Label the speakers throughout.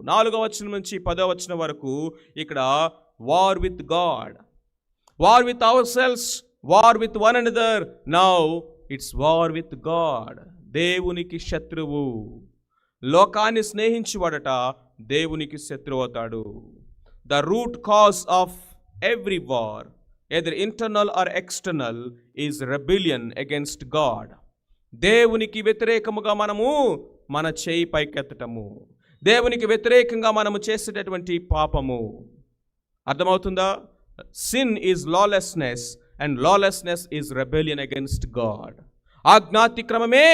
Speaker 1: 4వ వచనం నుంచి 10వ వచనం వరకు ఇక్కడ war with God, war with our cells, war with one another. Now its war with God. దేవునికి శత్రువు. లోకాన్ని స్నేహించువాడట దేవునికి శత్రువు అవుతాడు. The root cause of every war, either internal are external, is rebellion against God. దేవునికి వ్యతిరేకముగా మనము మన చేయి పైకెత్తటము, దేవునికి వ్యతిరేకంగా మనము చేసేటటువంటి పాపము. అర్థమవుతుందా? Sin is lawlessness and lawlessness is rebellion against God. ఆజ్ఞాతిక్రమమే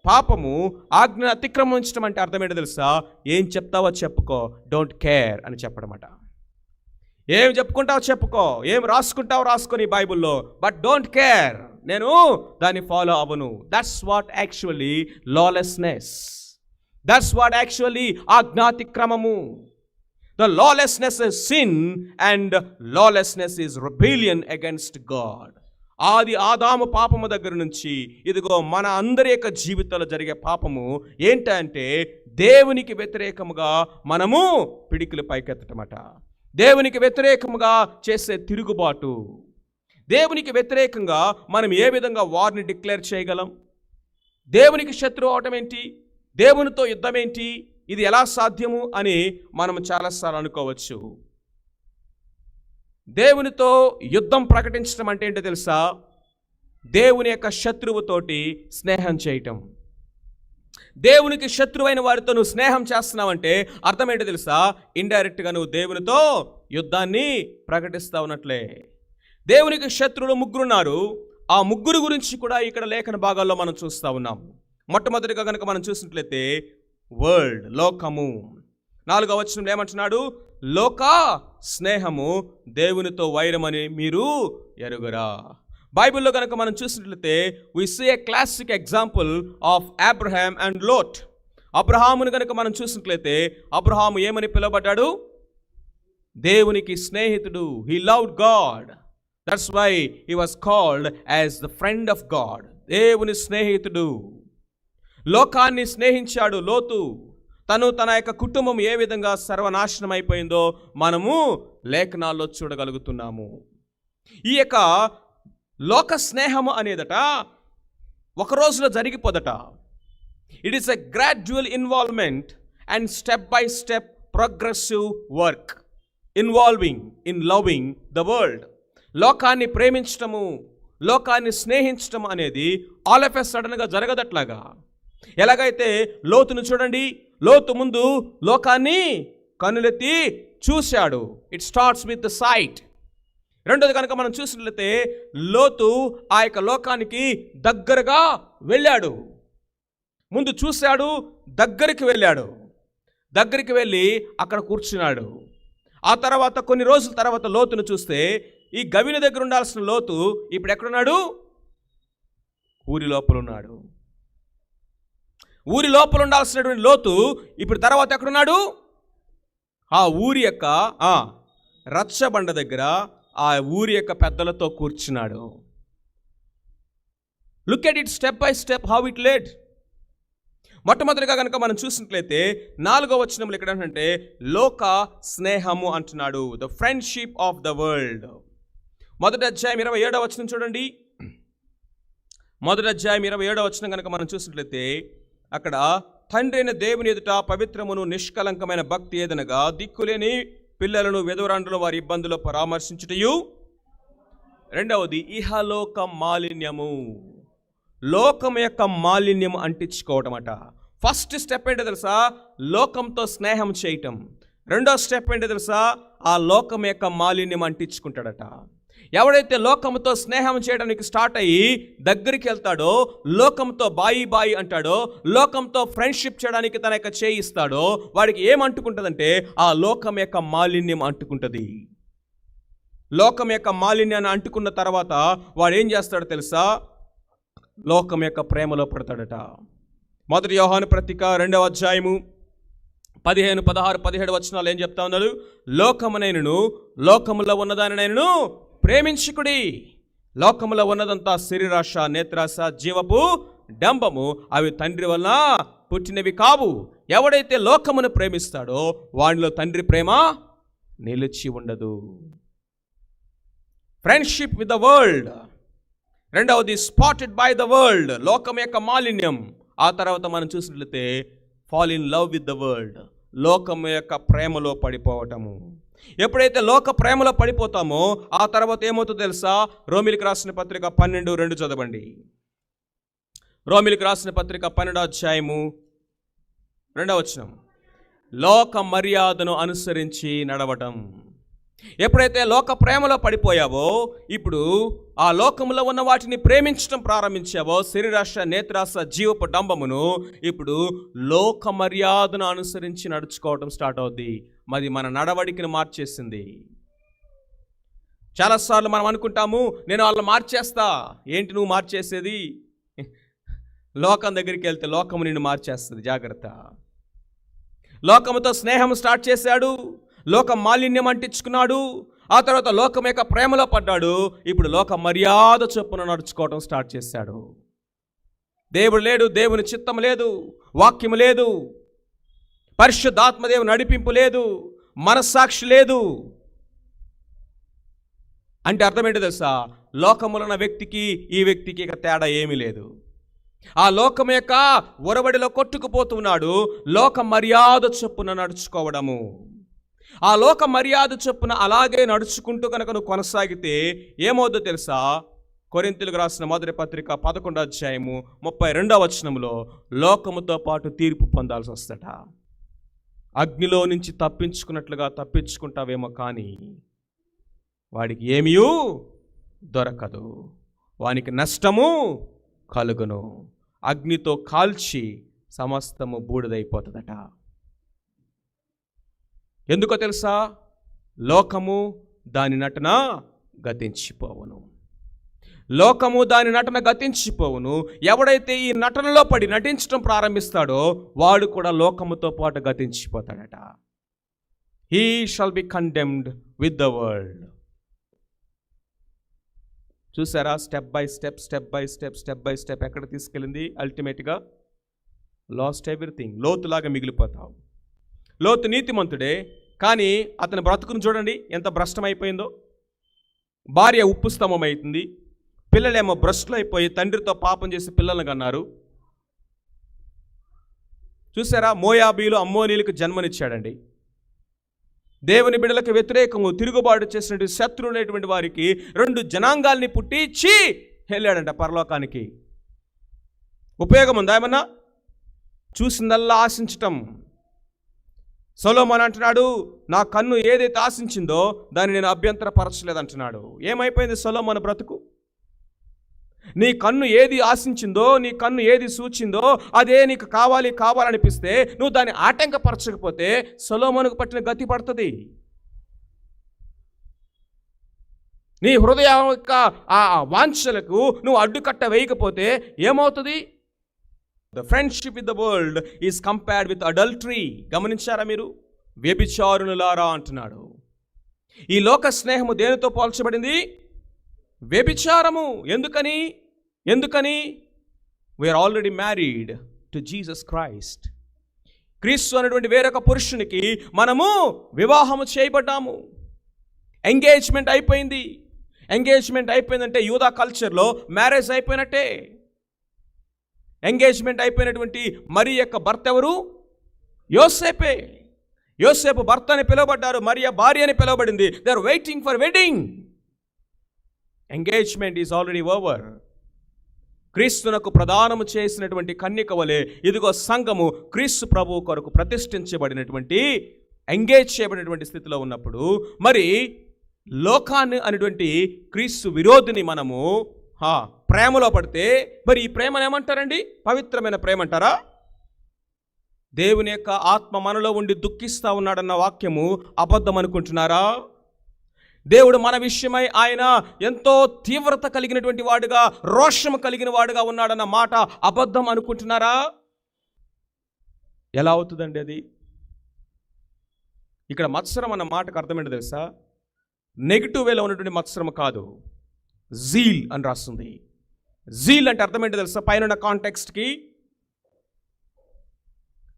Speaker 1: పాపము. ఆజ్ఞ అతిక్రమించడం అంటే అర్థం ఏంటో తెలుసా? ఏం చెప్తావో చెప్పుకో, డోంట్ కేర్ అని చెప్పడమాట. ఏం చెప్పుకుంటావో చెప్పుకో, ఏం రాసుకుంటావో రాసుకొని బైబుల్లో, బట్ డోంట్ కేర్, నేను దాన్ని ఫాలో అవ్వను. That's what actually lawlessness. That's what actually ఆజ్ఞాతిక్రమము. The lawlessness is sin and lawlessness is rebellion against God. ఆది ఆదాము పాపము దగ్గర నుంచి ఇదిగో మన అందరి యొక్క జీవితంలో జరిగే పాపము ఏంటంటే దేవునికి వ్యతిరేకముగా మనము పిడికిలు పైకెత్తటమట, దేవునికి వ్యతిరేకముగా చేసే తిరుగుబాటు. దేవునికి వ్యతిరేకంగా మనం ఏ విధంగా వార్ని డిక్లేర్ చేయగలం? దేవునికి శత్రువు అవటం ఏంటి? దేవునితో యుద్ధం ఏంటి? ఇది ఎలా సాధ్యము అని మనం చాలాసార్లు అనుకోవచ్చు. దేవునితో యుద్ధం ప్రకటించడం అంటే ఏంటో తెలుసా? దేవుని యొక్క శత్రువుతోటి స్నేహం చేయటం. దేవునికి శత్రువైన వారితో నువ్వు స్నేహం చేస్తున్నావంటే అర్థం ఏంటో తెలుసా? ఇండైరెక్ట్గా నువ్వు దేవునితో యుద్ధాన్ని ప్రకటిస్తా ఉన్నట్లే. దేవునికి శత్రువులు 3 ఉన్నారు. ఆ 3 గురించి కూడా ఇక్కడ లేఖన భాగాల్లో మనం చూస్తూ ఉన్నాం. మొట్టమొదటిగా కనుక మనం చూసినట్లయితే వరల్డ్, లోకము. 4వ వచనంలో ఏమంటున్నాడు? లోక స్నేహము దేవునితో వైరమని మీరు ఎరుగరా. బైబిల్లో కనుక మనం చూసినట్లయితే we see a classic example of Abraham and Lot. అబ్రహామును కనుక మనం చూసినట్లయితే అబ్రహాము ఏమని పిలువబడ్డాడు? దేవునికి స్నేహితుడు. He loved God. That's why he was called as the friend of God. దేవుని స్నేహితుడు. లోకాన్ని స్నేహించాడు లోతు. తన యొక్క కుటుంబం ఏ విధంగా సర్వనాశనం అయిపోయిందో మనము లేఖనాల్లో చూడగలుగుతున్నాము. ఈ యొక్క లోక స్నేహము అనేదట ఒక రోజులో జరిగిపోదట. It is a gradual involvement and step by step progressive work involving in loving the world. లోకాన్ని ప్రేమించటము, లోకాన్ని స్నేహించటం అనేది ఆల్ ఆఫ్ ఎ సడన్గా జరగదట్లాగా. ఎలాగైతే లోతును చూడండి, లోతు ముందు లోకాన్ని కన్నులెత్తి చూశాడు. It starts with the sight. రెండోది కనుక మనం చూసినట్లయితే లోతు ఆ యొక్క లోకానికి దగ్గరగా వెళ్ళాడు. ముందు చూశాడు, దగ్గరికి వెళ్ళాడు. దగ్గరికి వెళ్ళి అక్కడ కూర్చున్నాడు. ఆ తర్వాత కొన్ని రోజుల తర్వాత లోతును చూస్తే ఈ గవిని దగ్గర ఉండాల్సిన లోతు ఇప్పుడు ఎక్కడున్నాడు? ఊరి లోపల ఉన్నాడు. ఊరి లోపల ఉండాల్సినటువంటి లోతు ఇప్పుడు తర్వాత ఎక్కడున్నాడు? ఆ ఊరి యొక్క రచ్చబండ దగ్గర ఆ ఊరి యొక్క పెద్దలతో కూర్చున్నాడు. Look at it step by step how it lead. మొట్టమొదటిగా కనుక మనం చూసినట్లయితే 4వ వచనంలో ఇక్కడ ఏంటంటే లోక స్నేహము అంటున్నాడు. The friendship of the world. 1వ అధ్యాయం 27వ వచనం చూడండి. 1వ అధ్యాయం 27వ వచనం కనుక మనం చూసినట్లయితే అక్కడ తండ్రి అయిన దేవుని ఎదుట పవిత్రమును నిష్కలంకమైన భక్తి ఏదనగా దిక్కులేని పిల్లలను విధవరాండ్రులు వారి ఇబ్బందులు పరామర్శించుటయు. రెండవది ఇహలోక మాలిన్యము. లోకం యొక్క మాలిన్యం అంటించుకోవటం అట. ఫస్ట్ స్టెప్ ఏంటో తెలుసా? లోకంతో స్నేహం చేయటం. రెండో స్టెప్ ఏంటో తెలుసా? ఆ లోకం యొక్క మాలిన్యం అంటించుకుంటాడట. ఎవడైతే లోకంతో స్నేహం చేయడానికి స్టార్ట్ అయ్యి దగ్గరికి వెళ్తాడో, లోకంతో బాయి బాయి అంటాడో, లోకంతో ఫ్రెండ్షిప్ చేయడానికి తన యొక్క చేయి ఇస్తాడో వాడికి ఏమంటుకుంటుందంటే ఆ లోకం యొక్క మాలిన్యం అంటుకుంటుంది. లోకం యొక్క మాలిన్యాన్ని అంటుకున్న తర్వాత వాడు ఏం చేస్తాడో తెలుసా? లోకం యొక్క ప్రేమలో పడతాడట. 1 యోహాను పత్రిక 2వ అధ్యాయము 15, 16, 17 వచనాలు ఏం చెప్తా ఉన్నాడు? లోకమునైనను లోకములో ఉన్నదానినైనను ప్రేమించుకుడి. లోకములో ఉన్నదంతా శరీరాశ, నేత్రాశ, జీవపు డంబము. అవి తండ్రి వలన పుట్టినవి కావు. ఎవడైతే లోకమును ప్రేమిస్తాడో వాడిలో తండ్రి ప్రేమ నిలిచి ఉండదు. ఫ్రెండ్షిప్ విత్ ద వరల్డ్, రెండవది స్పాటెడ్ బై ద వరల్డ్, లోకం యొక్క మాలిన్యం. ఆ తర్వాత మనం చూసినట్లయితే fall in love with the world, లోకం యొక్క ప్రేమలో పడిపోవటము. ఎప్పుడైతే లోక ప్రేమలో పడిపోతామో ఆ తర్వాత ఏమవుతుందో తెలుసా? రోమిలికి రాసిన పత్రిక 12:2 చదవండి. రోమిలికి రాసిన పత్రిక 12:2 లోక మర్యాదను అనుసరించి నడవటం. ఎప్పుడైతే లోక ప్రేమలో పడిపోయావో, ఇప్పుడు ఆ లోకంలో ఉన్న వాటిని ప్రేమించడం ప్రారంభించావో, శరీరాశ, నేత్రాశ, జీవపు డంబమును, ఇప్పుడు లోక మర్యాదను అనుసరించి నడుచుకోవడం స్టార్ట్ అవుద్ది. మరి మన నడవడికను మార్చేసింది. చాలాసార్లు మనం అనుకుంటాము, నేను వాళ్ళని మార్చేస్తా. ఏంటి నువ్వు మార్చేసేది? లోకం దగ్గరికి వెళ్తే లోకము నిన్ను మార్చేస్తుంది, జాగ్రత్త. లోకముతో స్నేహం స్టార్ట్ చేశాడు, లోక మాలిన్యం అంటించుకున్నాడు, ఆ తర్వాత లోకం యొక్క ప్రేమలో పడ్డాడు. ఇప్పుడు లోక మర్యాద చొప్పున నడుచుకోవడం స్టార్ట్ చేశాడు. దేవుడు లేడు, దేవుని చిత్తం లేదు, వాక్యం లేదు, పరిశుద్ధాత్మదేవుని నడిపింపు లేదు, మనస్సాక్షి లేదు. అంటే అర్థం ఏంటో తెలుసా? లోకములో ఉన్న వ్యక్తికి ఈ వ్యక్తికి ఇక తేడా ఏమీ లేదు. ఆ లోకం యొక్క ఒరబడిలో కొట్టుకుపోతున్నాడు. లోక మర్యాద చొప్పున నడుచుకోవడము, ఆ లోక మర్యాద చొప్పున అలాగే నడుచుకుంటూ కనుక నువ్వు కొనసాగితే ఏమవుద్దో తెలుసా? కొరింథీయులకు రాసిన మొదటి పత్రిక 11:32 లోకముతో పాటు తీర్పు పొందాల్సి వస్తట. అగ్నిలో నుంచి తప్పించుకున్నట్లుగా తప్పించుకుంటావేమో, కానీ వాడికి ఏమీ దొరకదు, వానికి నష్టము కలుగును. అగ్నితో కాల్చి సమస్తము బూడిదైపోతుందట. ఎందుకో తెలుసా? లోకము దాని నటన గతించిపోవును, లోకము దాని నటన గతించిపోవును. ఎవడైతే ఈ నటనలో పడి నటించడం ప్రారంభిస్తాడో వాడు కూడా లోకముతో పాటు గతించిపోతాడట. He shall be condemned with the world. చూసారా? స్టెప్ బై స్టెప్ ఎక్కడ తీసుకెళ్ళింది? అల్టిమేట్గా లాస్ట్ ఎవ్రీథింగ్. లోతులాగా మిగిలిపోతావు. లోతు నీతిమంతుడే, కానీ అతని బ్రతుకును చూడండి ఎంత భ్రష్టమైపోయిందో. భార్య ఉప్పు స్తంభం అవుతుంది, పిల్లలేమో భ్రష్టులు అయిపోయి తండ్రితో పాపం చేసి పిల్లలను కన్నారు. చూసారా? మోయాబీలు అమ్మోనీలకు జన్మనిచ్చాడండి. దేవుని బిడ్డలకు వ్యతిరేకము తిరుగుబాటు చేసినటువంటి శత్రువులైనటువంటి వారికి 2 జనాంగాల్ని పుట్టించి వెళ్ళాడంట పరలోకానికి. ఉపయోగం ఉందా ఏమన్నా? చూసిందల్లా ఆశించటం. సొలొమోను అంటున్నాడు, నా కన్ను ఏదైతే ఆశించిందో దాన్ని నేను అభ్యంతరపరచలేదంటున్నాడు. ఏమైపోయింది సొలొమోను బ్రతుకు? నీ కన్ను ఏది ఆశించిందో, నీ కన్ను ఏది సూచిందో అదే నీకు కావాలనిపిస్తే నువ్వు దాన్ని ఆటంకపరచకపోతే సొలొమోనుకు పట్టిన గతి పడుతుంది. నీ హృదయం యొక్క ఆ వాంఛలకు నువ్వు అడ్డుకట్ట వేయకపోతే ఏమవుతుంది? The friendship with the world is compared with adultery. గమనించారా మీరు? వ్యభిచారునులారా అంటున్నాడు. ఈ లోక స్నేహము దేనితో పోల్చబడింది? వ్యభిచారము. ఎందుకని? We are already married to Jesus Christ. క్రీస్తు అనేటువంటి వేరొక పురుషునికి మనము వివాహము చేయబడ్డాము. ఎంగేజ్మెంట్ అయిపోయింది. ఎంగేజ్మెంట్ అయిపోయిందంటే యూదా కల్చర్లో మ్యారేజ్ అయిపోయినట్టే. ఎంగేజ్మెంట్ అయిపోయినటువంటి మరి యొక్క భర్త ఎవరు? యోసేపే. యోసేపు భర్త అని పిలువబడ్డారు, మరియ భార్య అని పిలువబడింది. They are waiting for wedding. Engagement is already over. క్రీస్తునకు ప్రదానము చేసినటువంటి కన్యక వలె ఇదిగో సంఘము క్రీస్తు ప్రభువు కొరకు ప్రతిష్ఠించబడినటువంటి ఎంగేజ్ చేయబడినటువంటి స్థితిలో ఉన్నప్పుడు మరి లోకాన్ని అనేటువంటి క్రీస్తు విరోధిని మనము ప్రేమలో పడితే మరి ఈ ప్రేమను ఏమంటారండి? పవిత్రమైన ప్రేమ అంటారా? దేవుని యొక్క ఆత్మ మనలో ఉండి దుఃఖిస్తూ ఉన్నాడన్న వాక్యము అబద్ధం అనుకుంటున్నారా? దేవుడు మన విషయమై ఆయన ఎంతో తీవ్రత కలిగినటువంటి వాడుగా, రోషము కలిగిన వాడుగా ఉన్నాడన్న మాట అబద్ధం అనుకుంటున్నారా? ఎలా అవుతుందండి అది? ఇక్కడ మత్సరం అన్న మాటకు అర్థమేంటో తెలుసా? నెగిటివ్ వేలో ఉన్నటువంటి మత్సరం కాదు, జీల్ అని రాస్తుంది. జీల్ అంటే అర్థమేంటో తెలుసా? పైన కాంటెక్స్ట్కి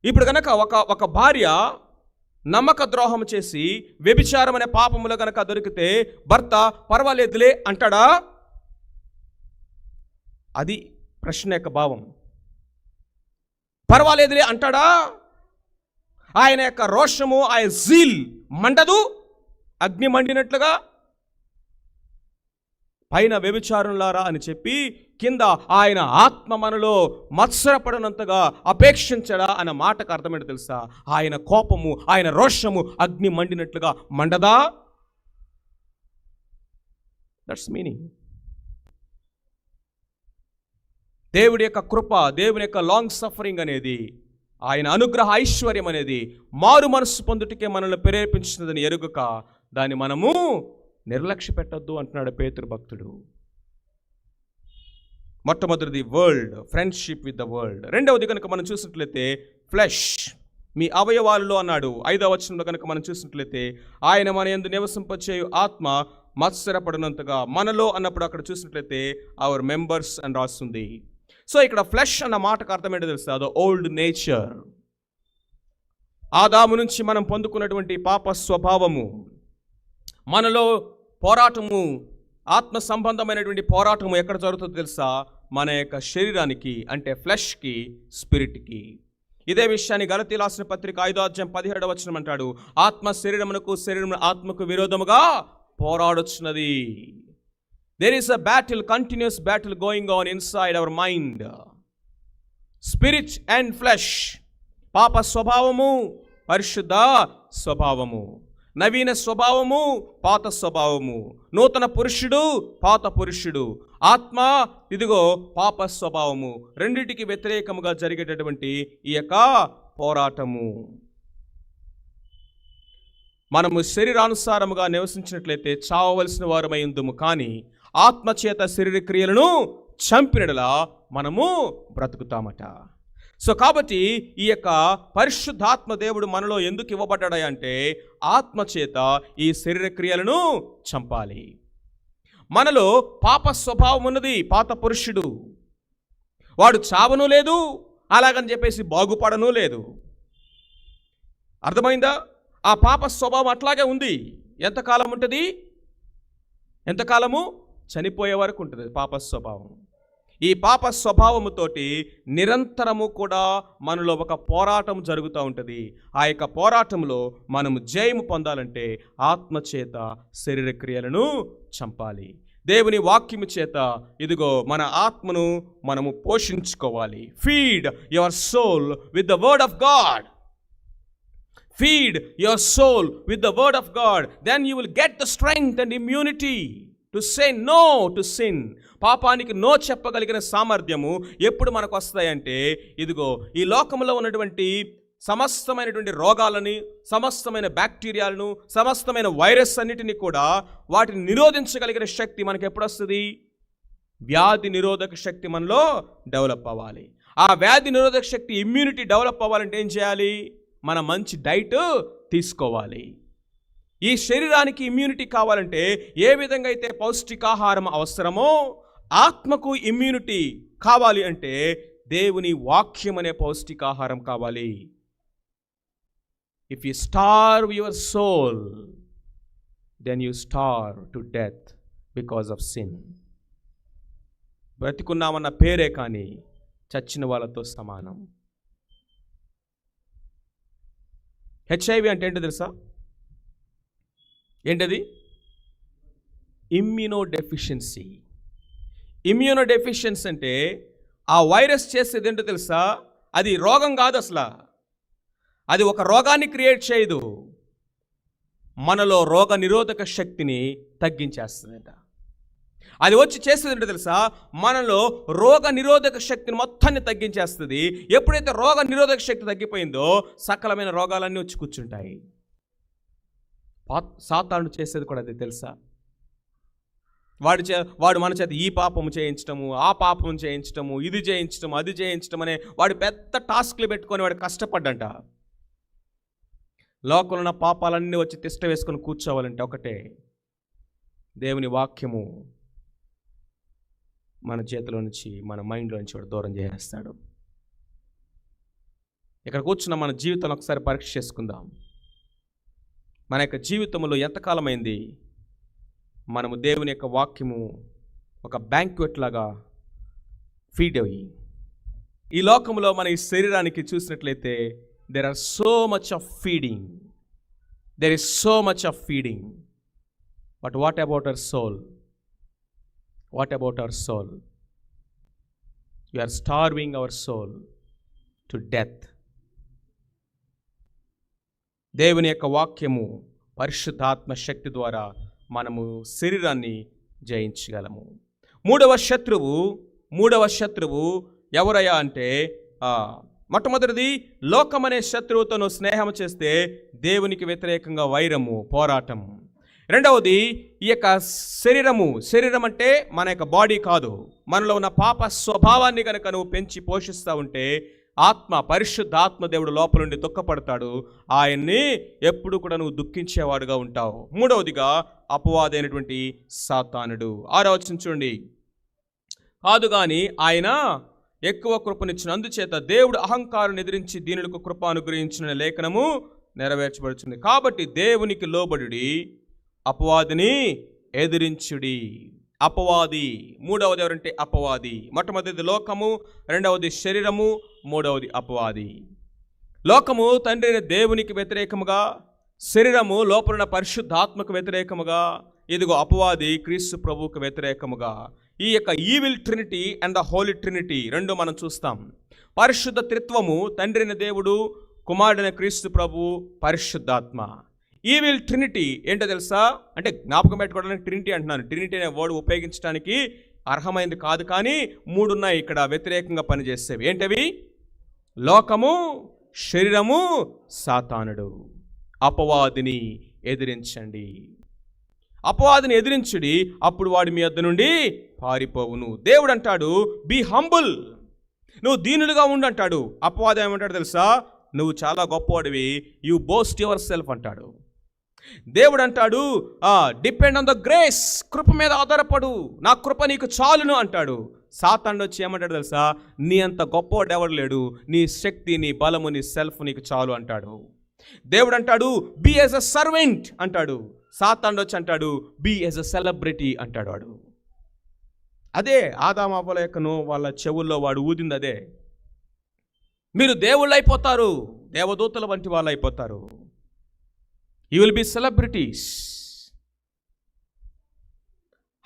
Speaker 1: ఇప్పుడు గనక ఒక భార్య నమ్మక ద్రోహం చేసి వ్యభిచారం అనే పాపములో గనక దొరికితే భర్త పర్వాలేదులే అంటాడా? అది ప్రశ్న యొక్క భావం. పర్వాలేదులే అంటాడా? ఆయన యొక్క రోషము, ఆయన జీల్ మండదు అగ్ని మండినట్లుగా? పైన వ్యభిచారులారా అని చెప్పి కింద ఆయన ఆత్మ మనలో మత్సరపడనంతగా అపేక్షించడా అన్న మాటకు అర్థమేంటో తెలుసా? ఆయన కోపము, ఆయన రోషము అగ్ని మండినట్లుగా మండదా? That's meaning. దేవుడి యొక్క కృప, దేవుని యొక్క లాంగ్ సఫరింగ్ అనేది, ఆయన అనుగ్రహ ఐశ్వర్యం అనేది మారు మనస్సు పొందుటకే మనల్ని ప్రేరేపించినదని ఎరుగక దాన్ని మనము నిర్లక్ష్య పెట్టద్దు అంటున్నాడు పేతురు భక్తుడు. మొట్టమొదటిది world, friendship with the world. రెండవది కనుక మనం చూసినట్లయితే ఫ్లెష్, మీ అవయవాలలో అన్నాడు. 5వ వచనంలో కనుక మనం చూసినట్లయితే ఆయన మన యందు నివసింపచేయు ఆత్మ మత్సరపడినంతగా మనలో అన్నప్పుడు అక్కడ చూసినట్లయితే అవర్ మెంబర్స్ అని రాస్తుంది. సో ఇక్కడ ఫ్లెష్ అన్న మాటకు అర్థం ఏంటో తెలుసా? ద ఓల్డ్ నేచర్, ఆదాము నుంచి మనం పొందుకున్నటువంటి పాప స్వభావము, మనలో పోరాటము, ఆత్మ సంబంధమైనటువంటి పోరాటము ఎక్కడ జరుగుతుందో తెలుసా? మన యొక్క శరీరానికి, అంటే ఫ్లెష్కి, స్పిరిట్కి. ఇదే విషయాన్ని గలతీ రాసిన పత్రిక 5వ అధ్యాయం 17వ వచనం అంటాడు, ఆత్మ శరీరమునకు, శరీరం ఆత్మకు విరోధముగా పోరాడుచున్నది. There is a battle, continuous battle going on inside our mind. Spirit and flesh. పాప స్వభావము, పరిశుద్ధ స్వభావము, నవీన స్వభావము, పాత స్వభావము, నూతన పురుషుడు, పాత పురుషుడు, ఆత్మ, ఇదిగో పాప స్వభావము, రెండిటికి వ్యతిరేకముగా జరిగేటటువంటి ఈ యొక్క పోరాటము. మనము శరీరానుసారముగా నివసించినట్లయితే చావవలసిన వారమై ఉందుము, కానీ ఆత్మచేత శరీర క్రియలను చంపినడలా మనము బ్రతుకుతామట. సో కాబట్టి ఈ యొక్క పరిశుద్ధాత్మ దేవుడు మనలో ఎందుకు ఇవ్వబడ్డాడంటే ఆత్మచేత ఈ శరీర క్రియలను చంపాలి. మనలో పాప స్వభావం ఉన్నది, పాత పురుషుడు, వాడు చావను లేదు, అలాగని చెప్పేసి బాగుపడను లేదు. అర్థమైందా? ఆ పాప స్వభావం అట్లాగే ఉంది. ఎంతకాలం ఉంటుంది? ఎంతకాలము? చనిపోయే వరకు ఉంటుంది పాప స్వభావం. ఈ పాప స్వభావముతోటి నిరంతరము కూడా మనలో ఒక పోరాటం జరుగుతూ ఉంటుంది. ఆ యొక్క పోరాటంలో మనము జయము పొందాలంటే ఆత్మచేత శరీర క్రియలను చంపాలి. దేవుని వాక్యము చేత ఇదిగో మన ఆత్మను మనము పోషించుకోవాలి. Feed your soul with the word of God. Feed your soul with the word of God. Then you will get the strength and immunity to say no to sin. పాపానికి నో చెప్పగలిగిన సామర్థ్యము ఎప్పుడు మనకు వస్తాయంటే ఇదిగో ఈ లోకంలో ఉన్నటువంటి సమస్తమైనటువంటి రోగాలని, సమస్తమైన బ్యాక్టీరియాలను, సమస్తమైన వైరస్ అన్నిటినీ కూడా వాటిని నిరోధించగలిగిన శక్తి మనకు ఎప్పుడు వస్తుంది? వ్యాధి నిరోధక శక్తి మనలో డెవలప్ అవ్వాలి. ఆ వ్యాధి నిరోధక శక్తి, ఇమ్యూనిటీ డెవలప్ అవ్వాలంటే ఏం చేయాలి? మన మంచి డైట్ తీసుకోవాలి. ఈ శరీరానికి ఇమ్యూనిటీ కావాలంటే ఏ విధంగా అయితే పౌష్టికాహారం అవసరమో ఆత్మకు ఇమ్యూనిటీ కావాలి అంటే దేవుని వాక్యం అనే పౌష్టికాహారం కావాలి. If you starve your soul then you starve to death because of sin. బ్రతికున్నామన్న పేరే కానీ చచ్చిన వాళ్ళతో సమానం. హెచ్ఐవి అంటే ఏంటో తెలుసా? ఏంటది? ఇమ్యూనోడెఫిషియన్సీ. ఇమ్యూనోడెఫిషియన్సీ అంటే ఆ వైరస్ చేసేది ఏంటో తెలుసా? అది రోగం కాదు అసలు. అది ఒక రోగాన్ని క్రియేట్ చేయదు, మనలో రోగ నిరోధక శక్తిని తగ్గించేస్తుందట. అది వచ్చి చేసేది ఏంటో తెలుసా? మనలో రోగ నిరోధక శక్తిని మొత్తాన్ని తగ్గించేస్తుంది. ఎప్పుడైతే రోగ నిరోధక శక్తి తగ్గిపోయిందో సకలమైన రోగాలన్నీ వచ్చి కూర్చుంటాయి. సాతాను చేసేది కూడా అది తెలుసా? వాడు మన చేత ఈ పాపము చేయించటము, ఆ పాపము చేయించటము, ఇది చేయించటం, అది చేయించటం అనే వాడు పెద్ద టాస్క్లు పెట్టుకొని వాడు కష్టపడ్డంట. లోకంలో ఉన్న పాపాలన్నీ వచ్చి తిష్ట వేసుకొని కూర్చోవాలంటే ఒకటే, దేవుని వాక్యము మన చేతిలో నుంచి, మన మైండ్లో నుంచి వాడు దూరం చేసేస్తాడు. ఇక్కడ కూర్చున్న మన జీవితంలో ఒకసారి పరీక్ష చేసుకుందాం. మన యొక్క జీవితంలో ఎంతకాలమైంది మనము దేవుని యొక్క వాక్యము ఒక బ్యాంక్వెట్ లాగా ఫీడ్ అయ్యి, ఈ లోకంలో మన ఈ శరీరానికి చూసినట్లయితే there is so much of feeding, but what about our soul? We are starving our soul to death. దేవుని యొక్క వాక్యము పరిశుద్ధాత్మ శక్తి ద్వారా మనము శరీరాన్ని జయించగలము. మూడవ శత్రువు ఎవరయ్యా అంటే మొట్టమొదటిది, లోకమనే శత్రువుతో స్నేహం చేస్తే దేవునికి వ్యతిరేకంగా వైరము, పోరాటం. రెండవది, ఈ యొక్క శరీరం అంటే మన యొక్క బాడీ కాదు, మనలో ఉన్న పాప స్వభావాన్ని కనుక నువ్వు పెంచి పోషిస్తూ ఉంటే పరిశుద్ధ ఆత్మ దేవుడు లోపల నుండి దుఃఖపడతాడు. ఆయన్ని ఎప్పుడు కూడా నువ్వు దుఃఖించేవాడుగా ఉంటావు. మూడవదిగా అపవాదైనటువంటి సాతానుడు. 6వ వచనం చూడండి. కాదు గాని ఆయన ఎక్కువ కృపనిచ్చిన, అందుచేత దేవుడు అహంకారం ఎదిరించి దీనులకు కృప అనుగ్రహించిన లేఖనము నెరవేర్చబడుతుంది. కాబట్టి దేవునికి లోబడుడి, అపవాదిని ఎదిరించుడి. అపవాది, మూడవది ఎవరంటే అపవాది. మొట్టమొదటిది లోకము, రెండవది శరీరము, మూడవది అపవాది. లోకము తండ్రి అయిన దేవునికి వ్యతిరేకముగా, శరీరము లోపల పరిశుద్ధాత్మకు వ్యతిరేకముగా, ఇదిగో అపవాది క్రీస్తు ప్రభువుకు వ్యతిరేకముగా. ఈ యొక్క evil trinity and the holy trinity రెండు మనం చూస్తాం. పరిశుద్ధ త్రిత్వము, తండ్రి అయిన దేవుడు, కుమారుడైన క్రీస్తు ప్రభువు, పరిశుద్ధాత్మ. ఈవిల్ ట్రినిటీ ఏంటో తెలుసా? అంటే జ్ఞాపకం పెట్టుకోవడానికి ట్రినిటీ అంటున్నాను. ట్రినిటీ అనే వర్డ్ ఉపయోగించడానికి అర్హమైంది కాదు, కానీ 3 ఉన్నాయి ఇక్కడ వ్యతిరేకంగా పనిచేసేవి. ఏంటవి? లోకము, శరీరము, సాతానుడు. అపవాదిని ఎదిరించండి. అపవాదిని ఎదిరించుడి, అప్పుడు వాడు మీ వద్ద నుండి పారిపోవును. దేవుడు అంటాడు బీ హంబుల్, నువ్వు దీనులుగా ఉండు అంటాడు. అపవాది ఏమంటాడు తెలుసా? నువ్వు చాలా గొప్పవాడివి, యు బోస్ట్ యువర్ సెల్ఫ్ అంటాడు. దేవుడు అంటాడు డిపెండ్ ఆన్ ద గ్రేస్, కృప మీద ఆధారపడు, నా కృప నీకు చాలును అంటాడు. సాతానుడు వచ్చి ఏమంటాడు తెలుసా? నీ అంత గొప్పవాడు ఎవడు లేడు, నీ శక్తి, నీ బలము, నీ సెల్ఫ్ నీకు చాలు అంటాడు. దేవుడు అంటాడు బీ యాజ్ అ సర్వెంట్ అంటాడు. సాతానుడు వచ్చి అంటాడు బీ యాజ్ అ సెలబ్రిటీ అంటాడు. వాడు అదే ఆదామాపల యొక్కను వాళ్ళ చెవుల్లో వాడు ఊదింది అదే. మీరు దేవుళ్ళు అయిపోతారు, దేవదూతల వంటి వాళ్ళు అయిపోతారు. You will be celebrities.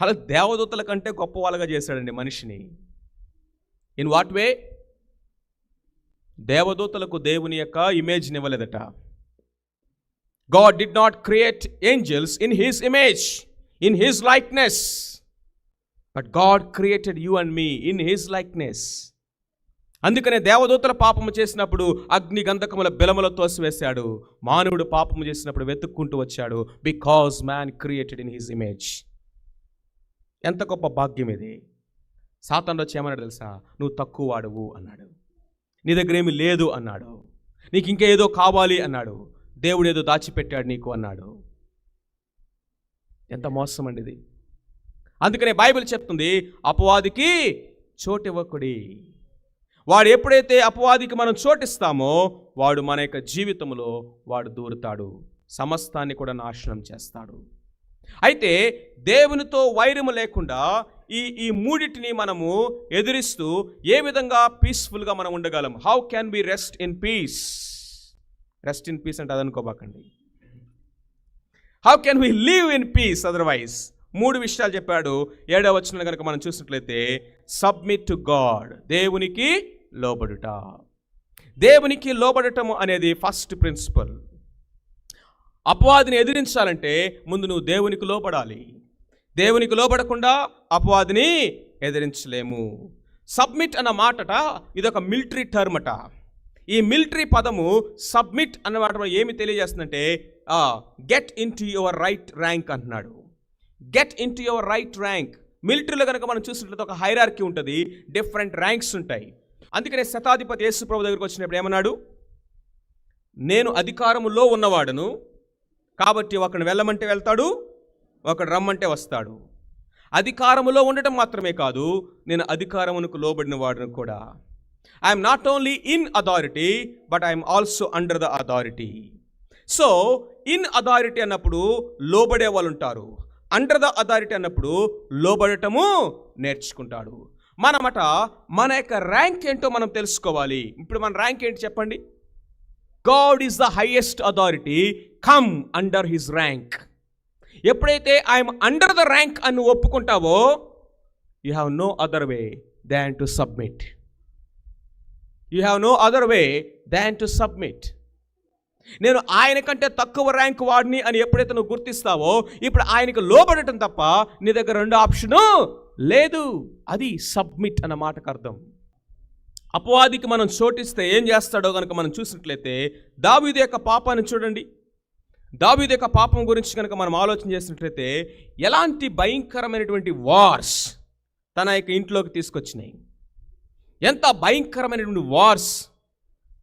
Speaker 1: అలా దేవదూతల కంటే గొప్ప వాళ్ళగా చేశాడండి మనిషిని. In what way? దేవదూతలకు దేవుని యొక్క ఇమేజ్ని ఇవ్వలేదట. God did not create angels in his image, in his likeness, but God created you and me in his likeness. అందుకనే దేవదూతల పాపము చేసినప్పుడు అగ్ని గంధకముల బెలముల తోసివేశాడు. మానవుడు పాపము చేసినప్పుడు వెతుక్కుంటూ వచ్చాడు. Because man created in his image. ఎంత గొప్ప భాగ్యం ఇది. సాతానుడు వచ్చి ఏమన్నాడు తెలుసా? నువ్వు తక్కువ వాడువు అన్నాడు. నీ దగ్గర ఏమీ లేదు అన్నాడు. నీకు ఇంకా ఏదో కావాలి అన్నాడు. దేవుడు ఏదో దాచిపెట్టాడు నీకు అన్నాడు. ఎంత మోసం అండి ఇది. అందుకనే బైబిల్ చెప్తుంది అపవాదికి చోటివ్వకుడి. వాడు ఎప్పుడైతే అపవాదికి మనం చోటిస్తామో వాడు మన యొక్క జీవితంలో వాడు దూరుతాడు, సమస్తాన్ని కూడా నాశనం చేస్తాడు. అయితే దేవునితో వైరము లేకుండా ఈ మూడిటిని మనము ఎదిరిస్తూ ఏ విధంగా పీస్ఫుల్గా మనం ఉండగలం? How can be rest in peace? Rest in peace అంటే అదనుకోబాకండి. How can we live in peace otherwise? 3 విషయాలు చెప్పాడు. 7వ వచనం కనుక మనం చూసినట్లయితే సబ్మిట్ టు గాడ్, దేవునికి లోబడుట. దేవునికి లోబడటము అనేది ఫస్ట్ ప్రిన్సిపల్. అపవాదిని ఎదిరించాలంటే ముందు నువ్వు దేవునికి లోబడాలి. దేవునికి లోబడకుండా అపవాదిని ఎదిరించలేము. సబ్మిట్ అన్న మాటట ఇదొక మిలిటరీ టర్మ్ అట. ఈ మిలిటరీ పదము సబ్మిట్ అన్న మాట ఏమి తెలియజేస్తుందంటే get into your right rank అంటున్నాడు. Get into your right rank. మిలిటరీలో కనుక మనం చూసినట్లయితే ఒక హైరార్కీ ఉంటుంది, డిఫరెంట్ ర్యాంక్స్ ఉంటాయి. అందుకనే శతాధిపతి యేసు ప్రభు దగ్గరికి వచ్చినప్పుడు ఏమన్నాడు? నేను అధికారములో ఉన్నవాడును, కాబట్టి ఒకడు వెళ్ళమంటే వెళ్తాడు, ఒకడు రమ్మంటే వస్తాడు. అధికారములో ఉండటం మాత్రమే కాదు, నేను అధికారమునకు లోబడిన వాడును కూడా. I'm not only in authority but I'm also under the authority. So in authority అన్నప్పుడు లోబడే వాళ్ళు ఉంటారు, అండర్ ద అథారిటీ అన్నప్పుడు లోబడటము నేర్చుకుంటాడు. మనమట మన యొక్క ర్యాంక్ ఏంటో మనం తెలుసుకోవాలి. ఇప్పుడు మన ర్యాంక్ ఏంటి చెప్పండి? God is the highest authority, come under his rank. ఎప్పుడైతే ఐఎమ్ అండర్ ద ర్యాంక్ అని ఒప్పుకుంటావో you have no other way than to submit. You have no other way than to submit. నేను ఆయన కంటే తక్కువ ర్యాంక్ వాడిని అని ఎప్పుడైతే నువ్వు గుర్తిస్తావో ఇప్పుడు ఆయనకు లోబడటం తప్ప నీ దగ్గర రెండో ఆప్షను లేదు. అది సబ్మిట్ అన్న మాటకు అర్థం. అపవాదికి మనం చోటిస్తే ఏం చేస్తాడో కనుక మనం చూసినట్లయితే దావీదు యొక్క పాపాన్ని చూడండి. దావీదు యొక్క పాపం గురించి కనుక మనం ఆలోచన చేసినట్లయితే ఎలాంటి భయంకరమైనటువంటి వార్స్ తన యొక్క ఇంట్లోకి తీసుకొచ్చినాయి. ఎంత భయంకరమైనటువంటి వార్స్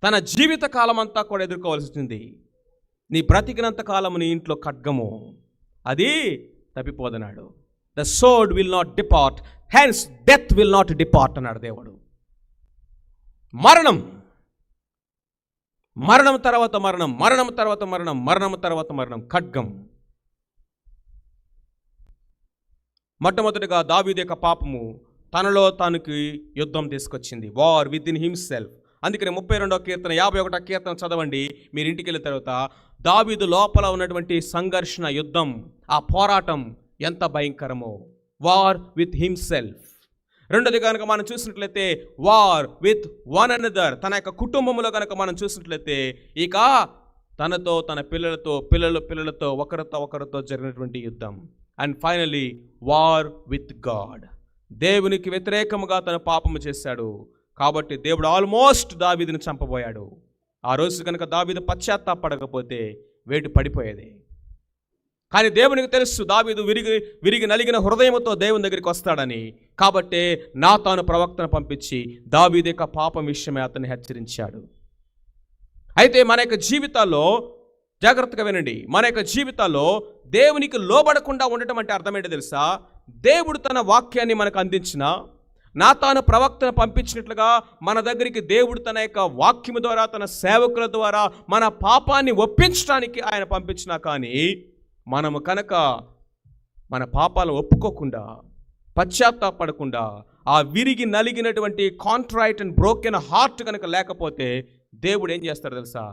Speaker 1: తన జీవిత కాలం అంతా కూడా ఎదుర్కోవాల్సి వచ్చింది. నీ బ్రతికినంత కాలము నీ ఇంట్లో ఖడ్గము అది తప్పిపోదన్నాడు. The sword will not depart, hence death will not depart అన్నాడు దేవుడు. మరణం, మరణం తర్వాత మరణం, మరణం తర్వాత మరణం, మరణం తర్వాత మరణం, ఖడ్గం. మొట్టమొదటిగా దావీదు యొక్క పాపము తనలో తనకి యుద్ధం తీసుకొచ్చింది, వార్ విత్ ఇన్ హిమ్సెల్ఫ్. అందుకని 32వ కీర్తన 51వ కీర్తన చదవండి మీరు ఇంటికి వెళ్ళిన తర్వాత. దావీదు లోపల ఉన్నటువంటి సంఘర్షణ, యుద్ధం, ఆ పోరాటం ఎంత భయంకరమో. War with himself. రెండోది కనుక మనం చూసినట్లయితే వార్ విత్ వన్ అనదర్. తన యొక్క కుటుంబంలో కనుక మనం చూసినట్లయితే ఇక తనతో, తన పిల్లలతో ఒకరితో జరిగినటువంటి యుద్ధం. And finally war with God. దేవునికి వ్యతిరేకముగా తన పాపము చేశాడు కాబట్టి దేవుడు ఆల్మోస్ట్ దావీదుని చంపబోయాడు. ఆ రోజు కనుక దావీదు పశ్చాత్తాపడకపోతే వేటు పడిపోయేది. కానీ దేవునికి తెలుసు దావీదు విరిగి నలిగిన హృదయంతో దేవుని దగ్గరికి వస్తాడని. కాబట్టే నాతాను ప్రవక్తను పంపించి దావీదు యొక్క పాపం విషయమే అతన్ని హెచ్చరించాడు. అయితే మన యొక్క జీవితాల్లో జాగ్రత్తగా వినండి, మన యొక్క జీవితాల్లో దేవునికి లోబడకుండా ఉండటం అంటే అర్థమేంటో తెలుసా? దేవుడు తన వాక్యాన్ని మనకు అందించిన, నాతాను ప్రవక్తను పంపించినట్లుగా మన దగ్గరికి దేవుడు తన యొక్క వాక్యము ద్వారా, తన సేవకుల ద్వారా మన పాపాన్ని ఒప్పించడానికి ఆయన పంపించినా కానీ మనము కనుక మన పాపాలు ఒప్పుకోకుండా, పశ్చాత్తాపడకుండా, ఆ విరిగి నలిగినటువంటి కాంట్రైట్ అండ్ బ్రోకెన్ హార్ట్ కనుక లేకపోతే దేవుడు ఏం చేస్తాడు తెలుసా?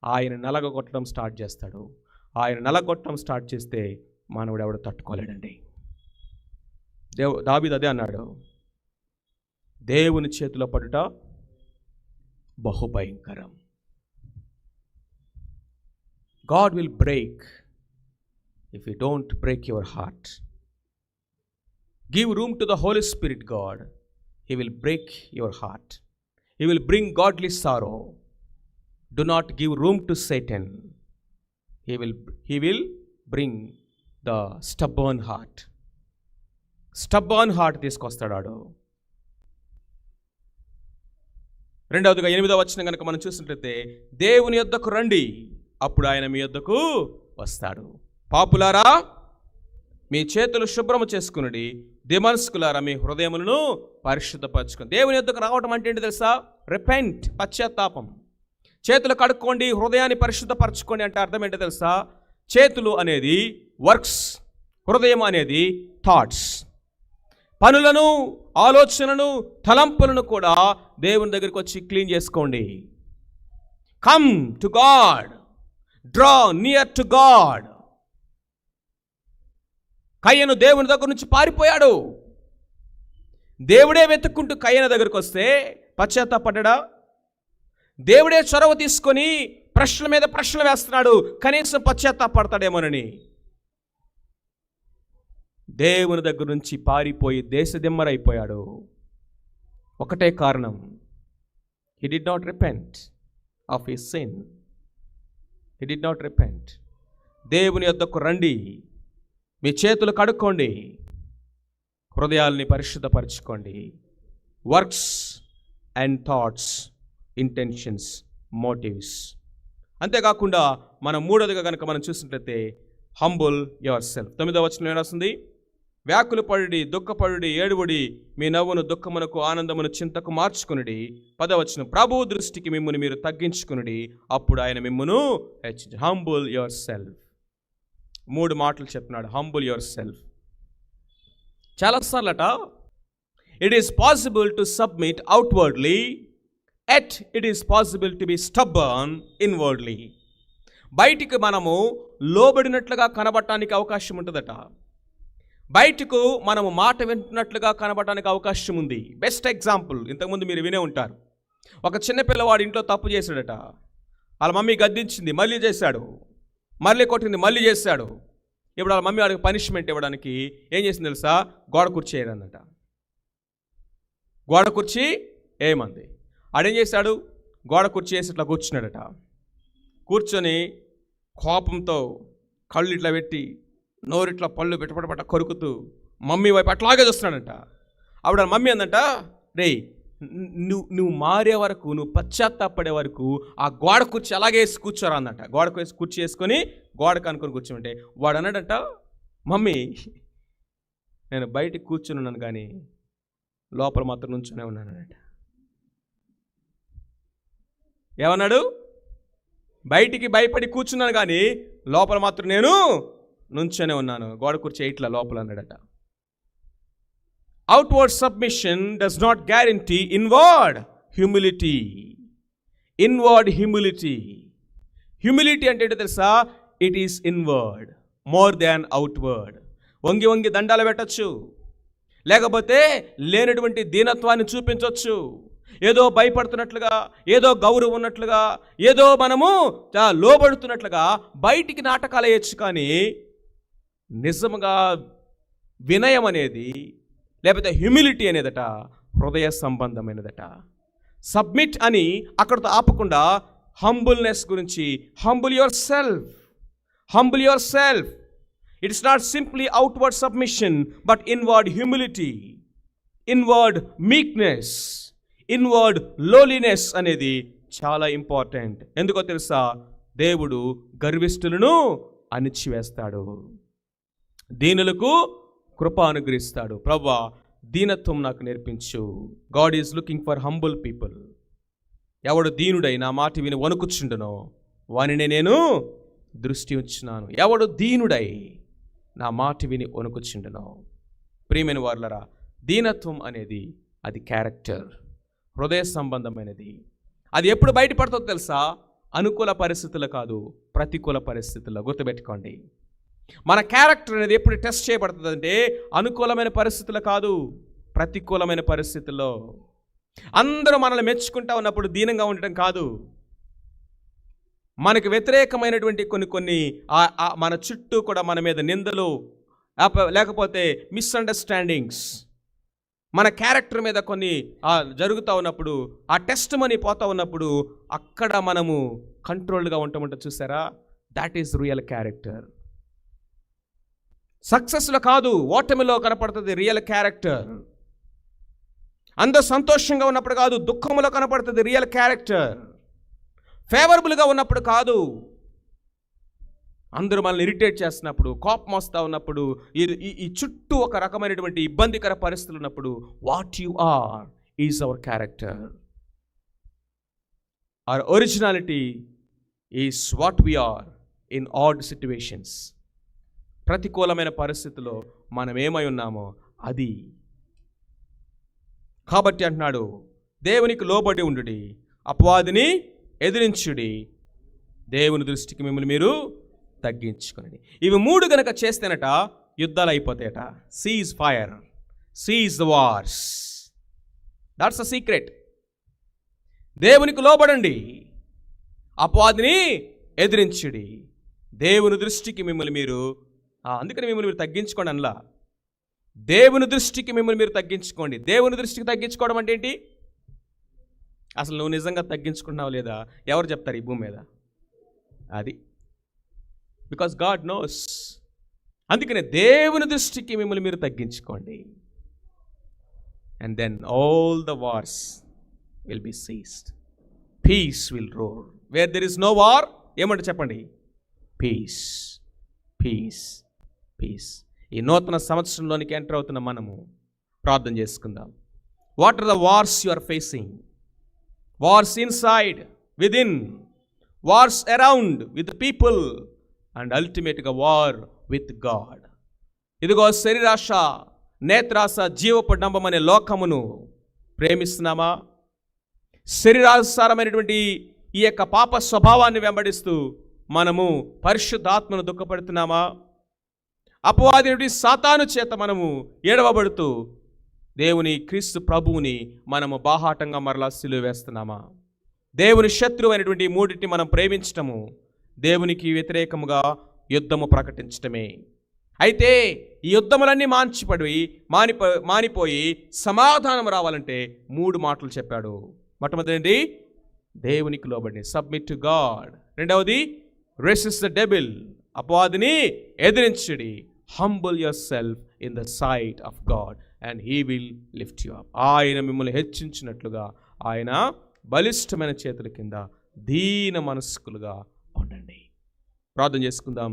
Speaker 1: ఆయన నలగొట్టడం స్టార్ట్ చేస్తాడు. ఆయన నలగొట్టడం స్టార్ట్ చేస్తే మానవుడు ఎవడు తట్టుకోలేడండి. దావీదు అదే అన్నాడు, దేవుని చేతిలో పడుట బహుభయంకరం. God will break if you don't break your heart. Give room to the Holy Spirit, God. He will break your heart. He will bring godly sorrow. Do not give room to Satan. He will bring the stubborn heart. Stubborn heart తీసుకొస్తాడు. రెండవదిగా 8వ వచనం కనుక మనం చూసినట్లయితే దేవుని యొద్దకు రండి, అప్పుడు ఆయన మీ యొద్దకు వస్తాడు. పాపులారా మీ చేతులు శుభ్రము చేసుకునుడి, దిమస్కులారా మీ హృదయములను పరిశుద్ధపరచుకుని. దేవుని యొద్దకు రావటం అంటే ఏంటి తెలుసా? రిపెంట్, పశ్చాత్తాపం. చేతులు కడుక్కోండి, హృదయాన్ని పరిశుద్ధపరచుకోండి అంటే అర్థం ఏంటో తెలుసా? చేతులు అనేది వర్క్స్, హృదయం అనేది థాట్స్. పనులను, ఆలోచనలను, తలంపులను కూడా దేవుని దగ్గరికి వచ్చి క్లీన్ చేసుకోండి. Come to God, draw near to God. కయ్యను దేవుని దగ్గర నుంచి పారిపోయాడు. దేవుడే వెతుక్కుంటూ కయ్యన దగ్గరికి వస్తే పశ్చాత్తాపడ్డా? దేవుడే చొరవ తీసుకొని ప్రశ్నల మీద ప్రశ్నలు వేస్తున్నాడు, కనీసం పశ్చాత్తాపడతాడేమోనని. దేవుని దగ్గర నుంచి పారిపోయి దేశదిమ్మరైపోయాడు. ఒకటే కారణం, he did not repent of his sin. He did not repent. దేవుని యొద్దకు రండి, మీ చేతులు కడుక్కోండి, హృదయాల్ని పరిశుద్ధపరచుకోండి. Works and thoughts, intentions, motives. అంతేకాకుండా మనం మూడోదిగా కనుక మనం చూసినట్లయితే హంబుల్ యువర్ సెల్ఫ్. 9వ వచనం ఏం రాస్తుంది? వ్యాకులు పడుడి, దుఃఖపడుడి, ఏడువుడి, మీ నవ్వును దుఃఖమునకు ఆనందమును చింతకు మార్చుకునుడి. 10వ వచనం, ప్రభువు దృష్టికి మిమ్మును మీరు తగ్గించుకునుడి, అప్పుడు ఆయన మిమ్మును హెచ్చించు. Humble your self. 3 మాటలు చెప్తున్నాడు. Humble yourself. చాలాసార్లట it is possible to submit outwardly, yet it is possible to be stubborn inwardly. బయటికి మనము లోబడినట్లుగా కనబడటానికి అవకాశం ఉంటుందట. బయటకు మనము మాట వింటున్నట్లుగా కనబడటానికి అవకాశం ఉంది. బెస్ట్ ఎగ్జాంపుల్ ఇంతకుముందు మీరు వినే ఉంటారు. ఒక చిన్న పిల్లవాడు ఇంట్లో తప్పు చేశాడట. వాళ్ళ మమ్మీ గద్దించింది, మళ్ళీ చేశాడు, మళ్ళీ కొట్టింది, మళ్ళీ చేశాడు. ఇప్పుడు వాళ్ళ మమ్మీ వాడికి పనిష్మెంట్ ఇవ్వడానికి ఏం చేసింది తెలుసా? గోడ కుర్చీ వేయదన్నట. గోడ కుర్చీ ఏమంది. ఆడేం చేశాడు? గోడ కుర్చీ వేసి ఇట్లా కూర్చున్నాడట. కూర్చొని కోపంతో కళ్ళు ఇట్లా పెట్టి నోరిట్లా పళ్ళు పెట్టపడబట్ట కొరుకుతూ మమ్మీ వైపు అట్లాగే చూస్తున్నాడంట. ఆవిడ మమ్మీ అందంట, రే నువ్వు మారే వరకు, నువ్వు పశ్చాత్తాపడే వరకు ఆ గోడ కుర్చీ అలాగే వేసి కూర్చోరా అందంట. గోడకు వేసి కుర్చీ వేసుకొని గోడకు అనుకొని కూర్చుంటే వాడు అన్నాడంట, మమ్మీ నేను బయటికి కూర్చుని ఉన్నాను కానీ లోపల మాత్రం నుంచునే ఉన్నానంట. ఏమన్నాడు? బయటికి భయపడి కూర్చున్నాను కానీ లోపల మాత్రం నేను నుంచొనే ఉన్నాను. గోడ కుర్చీ ఇట్లా లోపల అన్నాడట. Outward submission does not guarantee inward humility. Inward humility. Humility అంటే ఏంటో తెలుసా? It is inward more than outward. వంగి వంగి దండాలు పెట్టచ్చు, లేకపోతే లేనటువంటి దీనత్వాన్ని చూపించవచ్చు. ఏదో భయపడుతున్నట్లుగా, ఏదో గౌరవం ఉన్నట్లుగా, ఏదో మనము లోబడుతున్నట్లుగా బయటికి నాటకాలు వేయచ్చు. కానీ నిజంగా వినయం అనేది, లేకపోతే హ్యూమిలిటీ అనేదట హృదయ సంబంధమైనదట. సబ్మిట్ అని అక్కడితో ఆపకుండా హంబుల్నెస్ గురించి, humble your self, humble your self. It's not simply outward submission but inward humility, inward meekness, inward lowliness అనేది చాలా ఇంపార్టెంట్. ఎందుకో తెలుసా? దేవుడు గర్విష్ఠులను అణిచివేస్తాడు, దీనులకు కృప అనుగ్రహిస్తాడు. ప్రభువా దీనత్వం నాకు నేర్పించు. God is looking for humble people. ఎవడు దీనుడై నా మాట విని వణుకుచుండునో వానినే నేను దృష్టి ఉంచున్నాను. ఎవడు దీనుడై నా మాట విని వణుకుచుండునో. ప్రియమైన వారలారా, దీనత్వం అనేది అది క్యారెక్టర్, హృదయ సంబంధమైనది. అది ఎప్పుడు బయటపడుతుందో తెలుసా? అనుకూల పరిస్థితులు కాదు, ప్రతికూల పరిస్థితుల్లో. గుర్తుపెట్టుకోండి, మన క్యారెక్టర్ అనేది ఎప్పుడు టెస్ట్ చేయబడుతుంది అంటే అనుకూలమైన పరిస్థితులు కాదు, ప్రతికూలమైన పరిస్థితుల్లో. అందరూ మనల్ని మెచ్చుకుంటా ఉన్నప్పుడు దీనంగా ఉండటం కాదు. మనకు వ్యతిరేకమైనటువంటి కొన్ని మన చుట్టూ కూడా మన మీద నిందలు, లేకపోతే మిస్అండర్స్టాండింగ్స్, మన క్యారెక్టర్ మీద కొన్ని జరుగుతూ ఉన్నప్పుడు, ఆ టెస్ట్ మనీ పోతూ ఉన్నప్పుడు అక్కడ మనము కంట్రోల్డ్గా ఉంటామంట. చూసారా? That is real character. సక్సెస్లో కాదు, ఓటమిలో కనపడుతుంది రియల్ క్యారెక్టర్. అందరూ సంతోషంగా ఉన్నప్పుడు కాదు, దుఃఖంలో కనపడుతుంది రియల్ క్యారెక్టర్. ఫేవరబుల్గా ఉన్నప్పుడు కాదు, అందరూ మనల్ని ఇరిటేట్ చేస్తున్నప్పుడు, కోపం వస్తూ ఉన్నప్పుడు, ఈ చుట్టూ ఒక రకమైనటువంటి ఇబ్బందికర పరిస్థితులు ఉన్నప్పుడు, what you are is our character. Our originality is what we are in odd situations. ప్రతికూలమైన పరిస్థితుల్లో మనం ఏమై ఉన్నామో అది. కాబట్టి అంటున్నాడు, దేవునికి లోబడి ఉండుడి, అపవాదిని ఎదిరించుడి, దేవుని దృష్టికి మిమ్మల్ని మీరు తగ్గించుకోండి. ఇవి 3 గనక చేస్తేనట యుద్ధాలు అయిపోతాయట. Cease fire, cease the wars. That's the secret. దేవునికి లోబడండి, అపవాదిని ఎదిరించుడి, దేవుని దృష్టికి మిమ్మల్ని మీరు, అందుకని మిమ్మల్ని మీరు తగ్గించుకోండి అనలా, దేవుని దృష్టికి మిమ్మల్ని మీరు తగ్గించుకోండి. దేవుని దృష్టికి తగ్గించుకోవడం అంటే ఏంటి? అసలు నువ్వు నిజంగా తగ్గించుకున్నావు లేదా ఎవరు చెప్తారు ఈ భూమి మీద? అది బికాస్ గాడ్ నోస్. అందుకనే దేవుని దృష్టికి మిమ్మల్ని మీరు తగ్గించుకోండి. And then all the wars will be ceased, peace will rule. Where there is no war ఏమంటే చెప్పండి? Peace, peace, peace. ఈ నూతన సంవత్సరంలోనికి ఎంటర్ అవుతున్న మనము ప్రార్థన చేసుకుందాం. What are the wars you are facing? Wars inside, within, wars around with people, and అల్టిమేట్గా వార్ విత్ గాడ్. ఇదిగో శరీరాశ, నేత్రాశ, జీవపు డంబం అనే లోకమును ప్రేమిస్తున్నామా? శరీరానుసారమైనటువంటి ఈ యొక్క పాప స్వభావాన్ని వెంబడిస్తూ మనము పరిశుద్ధాత్మను దుఃఖపడుతున్నామా? అపవాది సాతాను చేత మనము ఏడవబడుతూ దేవుని క్రీస్తు ప్రభువుని మనము బాహాటంగా మరలా సిలువ వేస్తున్నామా? దేవుని శత్రువు అయినటువంటి మూడింటిని మనం ప్రేమించటము దేవునికి వ్యతిరేకముగా యుద్ధము ప్రకటించటమే. అయితే ఈ యుద్ధములన్నీ మానిపోయి సమాధానం రావాలంటే 3 మాటలు చెప్పాడు. మొట్టమొదటిది దేవునికి లోబడి, సబ్మిట్ టు గాడ్. రెండవది రెసిస్ట్ ద డెవిల్, అపవాదిని ఎదిరించుడి. Humble yourself in the sight of God and he will lift you up. ఆయన మిమ్మల్ని హెచ్చించినట్లుగా ఆయన బలిష్టమైన చేతుల కింద దీన మనస్కులుగా ఉండండి. ప్రార్థన చేసుకుందాం.